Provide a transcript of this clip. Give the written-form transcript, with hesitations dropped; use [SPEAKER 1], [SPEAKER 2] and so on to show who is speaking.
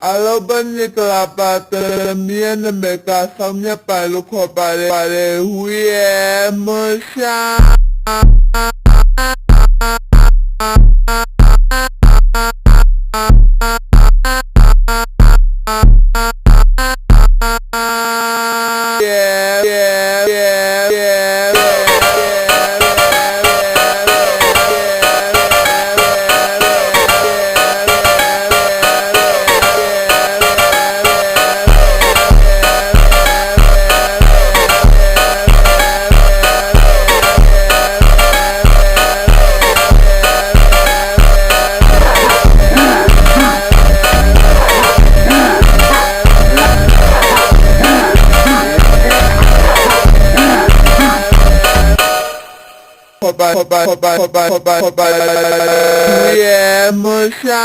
[SPEAKER 1] Alobaniklapata miana meka samnya palu ko pare huye musha yeah, musha